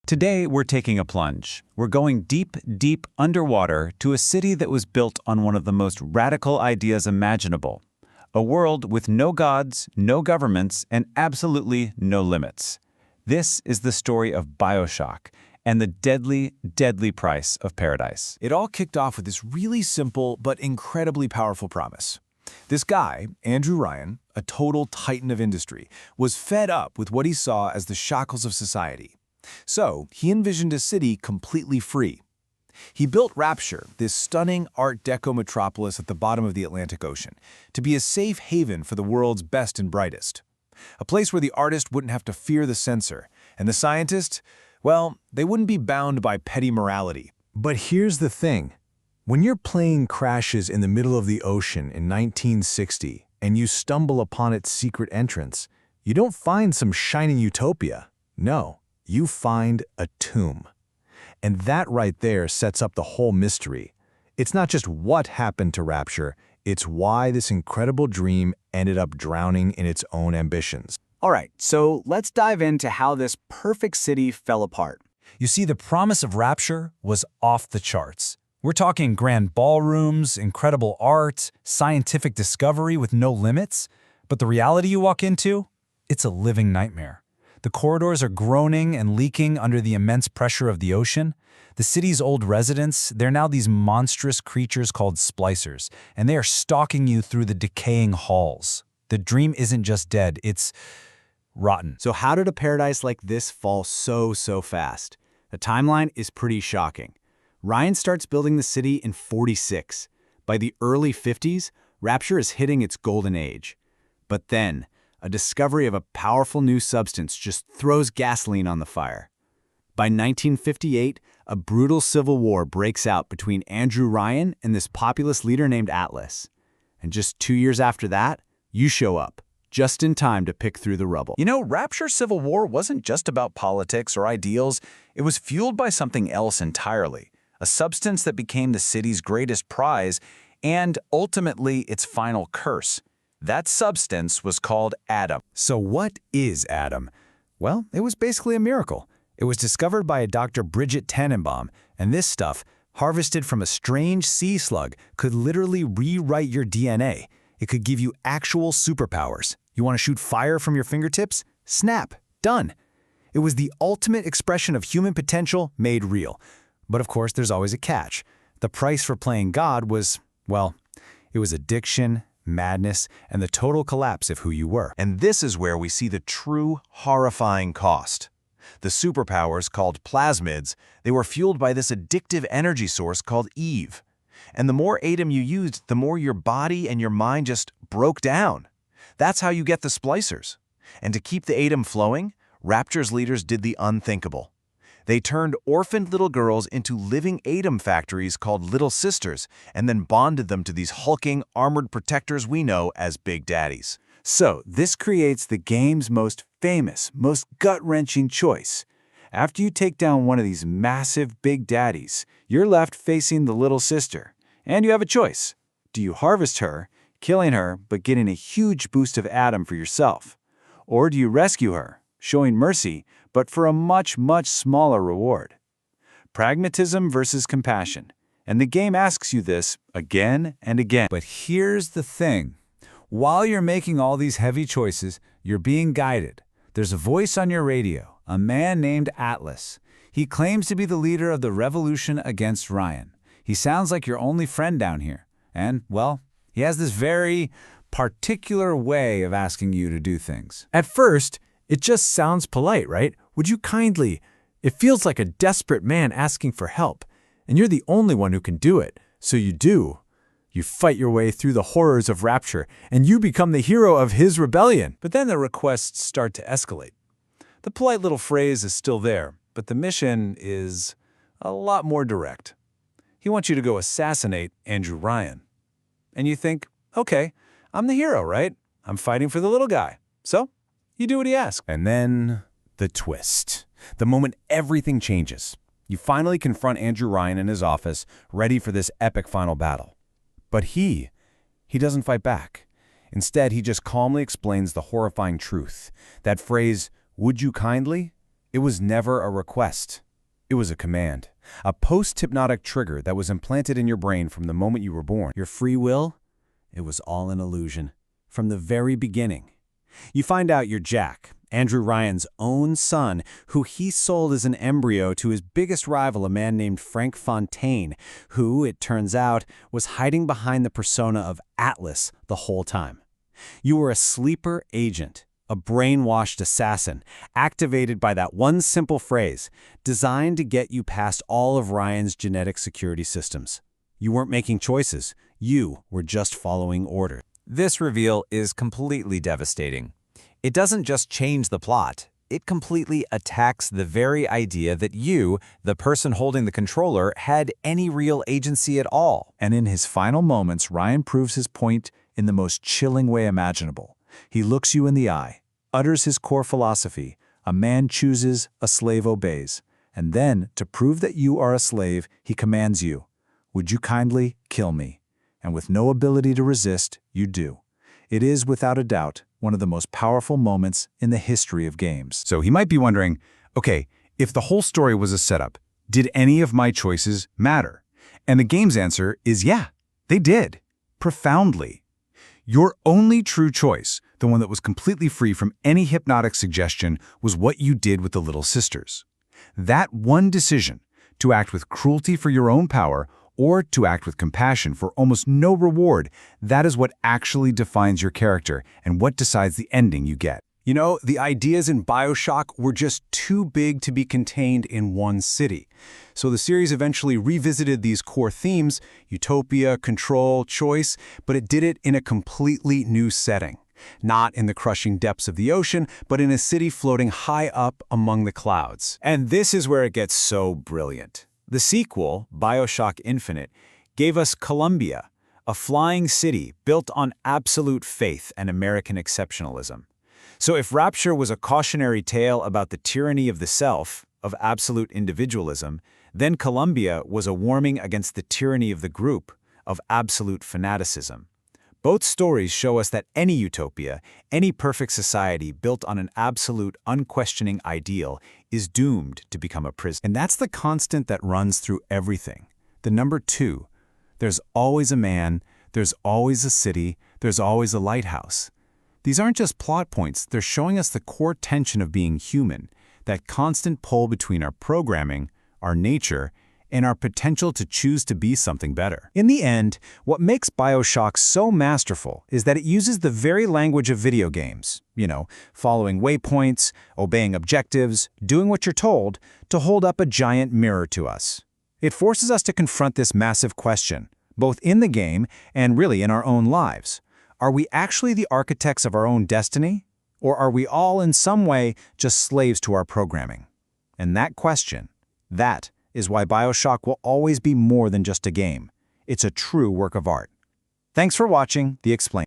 Today, we're taking a plunge. We're going deep, deep underwater to a city that was built on one of the most radical ideas imaginable. A world with no gods, no governments, and absolutely no limits. This is the story of BioShock and the deadly, deadly price of paradise. It all kicked off with this really simple but incredibly powerful promise. This guy, Andrew Ryan, a total titan of industry, was fed up with what he saw as the shackles of society. So, he envisioned a city completely free. He built Rapture, this stunning Art Deco metropolis at the bottom of the Atlantic Ocean, to be a safe haven for the world's best and brightest. A place where the artist wouldn't have to fear the censor, and the scientists, well, they wouldn't be bound by petty morality. But here's the thing. When your plane crashes in the middle of the ocean in 1960 and you stumble upon its secret entrance, you don't find some shining utopia. No, you find a tomb. And that right there sets up the whole mystery. It's not just what happened to Rapture, it's why this incredible dream ended up drowning in its own ambitions. All right, so let's dive into how this perfect city fell apart. You see, the promise of Rapture was off the charts. We're talking grand ballrooms, incredible art, scientific discovery with no limits. But the reality you walk into? It's a living nightmare. The corridors are groaning and leaking under the immense pressure of the ocean. The city's old residents, they're now these monstrous creatures called splicers, and they are stalking you through the decaying halls. The dream isn't just dead, it's rotten. So how did a paradise like this fall so fast? The timeline is pretty shocking. Ryan starts building the city in '46. By the early '50s, Rapture is hitting its golden age. But then, a discovery of a powerful new substance just throws gasoline on the fire. By 1958, a brutal civil war breaks out between Andrew Ryan and this populist leader named Atlas. And just 2 years after that, you show up, just in time to pick through the rubble. You know, Rapture's civil war wasn't just about politics or ideals. It was fueled by something else entirely. A substance that became the city's greatest prize and, ultimately, its final curse. That substance was called Adam. So what is Adam? Well, it was basically a miracle. It was discovered by a Dr. Bridget Tannenbaum, and this stuff, harvested from a strange sea slug, could literally rewrite your DNA. It could give you actual superpowers. You want to shoot fire from your fingertips? Snap. Done. It was the ultimate expression of human potential made real. But of course, there's always a catch. The price for playing God was, well, it was addiction, madness, and the total collapse of who you were. And this is where we see the true, horrifying cost. The superpowers, called plasmids, they were fueled by this addictive energy source called Eve. And the more Adam you used, the more your body and your mind just broke down. That's how you get the splicers. And to keep the Adam flowing, Rapture's leaders did the unthinkable. They turned orphaned little girls into living Adam factories called Little Sisters and then bonded them to these hulking, armored protectors we know as Big Daddies. So, this creates the game's most famous, most gut-wrenching choice. After you take down one of these massive Big Daddies, you're left facing the little sister. And you have a choice. Do you harvest her, killing her but getting a huge boost of Adam for yourself? Or do you rescue her, showing mercy, but for a much smaller reward? Pragmatism versus compassion. And the game asks you this again and again. But here's the thing. While you're making all these heavy choices, you're being guided. There's a voice on your radio, a man named Atlas. He claims to be the leader of the revolution against Ryan. He sounds like your only friend down here. And, well, he has this very particular way of asking you to do things. At first, it just sounds polite, right? Would you kindly? It feels like a desperate man asking for help, and you're the only one who can do it. So you do. You fight your way through the horrors of Rapture, and you become the hero of his rebellion. But then the requests start to escalate. The polite little phrase is still there, but the mission is a lot more direct. He wants you to go assassinate Andrew Ryan. And you think, okay, I'm the hero, right? I'm fighting for the little guy. So, you do what he asks. And then the twist. The moment everything changes. You finally confront Andrew Ryan in his office, ready for this epic final battle. But he doesn't fight back. Instead, he just calmly explains the horrifying truth. That phrase, "would you kindly?" It was never a request. It was a command, a post-hypnotic trigger that was implanted in your brain from the moment you were born. Your free will? It was all an illusion. From the very beginning. You find out you're Jack, Andrew Ryan's own son, who he sold as an embryo to his biggest rival, a man named Frank Fontaine, who, it turns out, was hiding behind the persona of Atlas the whole time. You were a sleeper agent, a brainwashed assassin, activated by that one simple phrase, designed to get you past all of Ryan's genetic security systems. You weren't making choices. You were just following orders. This reveal is completely devastating. It doesn't just change the plot. It completely attacks the very idea that you, the person holding the controller, had any real agency at all. And in his final moments, Ryan proves his point in the most chilling way imaginable. He looks you in the eye, utters his core philosophy: a man chooses, a slave obeys. And then, to prove that you are a slave, he commands you, "Would you kindly kill me?" And with no ability to resist, you do. It is, without a doubt, one of the most powerful moments in the history of games. So he might be wondering, okay, if the whole story was a setup, did any of my choices matter? And the game's answer is yeah, they did. Profoundly. Your only true choice, the one that was completely free from any hypnotic suggestion, was what you did with the Little Sisters. That one decision, to act with cruelty for your own power, or to act with compassion for almost no reward, that is what actually defines your character and what decides the ending you get. You know, the ideas in BioShock were just too big to be contained in one city. So the series eventually revisited these core themes, utopia, control, choice, but it did it in a completely new setting. Not in the crushing depths of the ocean, but in a city floating high up among the clouds. And this is where it gets so brilliant. The sequel, BioShock Infinite, gave us Columbia, a flying city built on absolute faith and American exceptionalism. So if Rapture was a cautionary tale about the tyranny of the self, of absolute individualism, then Columbia was a warning against the tyranny of the group, of absolute fanaticism. Both stories show us that any utopia, any perfect society built on an absolute, unquestioning ideal is doomed to become a prison. And that's the constant that runs through everything. The number 2, there's always a man, there's always a city, there's always a lighthouse. These aren't just plot points, they're showing us the core tension of being human, that constant pull between our programming, our nature, and our potential to choose to be something better. In the end, what makes BioShock so masterful is that it uses the very language of video games, following waypoints, obeying objectives, doing what you're told, to hold up a giant mirror to us. It forces us to confront this massive question, both in the game and really in our own lives. Are we actually the architects of our own destiny? Or are we all in some way just slaves to our programming? And that question, that is why BioShock will always be more than just a game. It's a true work of art. Thanks for watching The Explainer.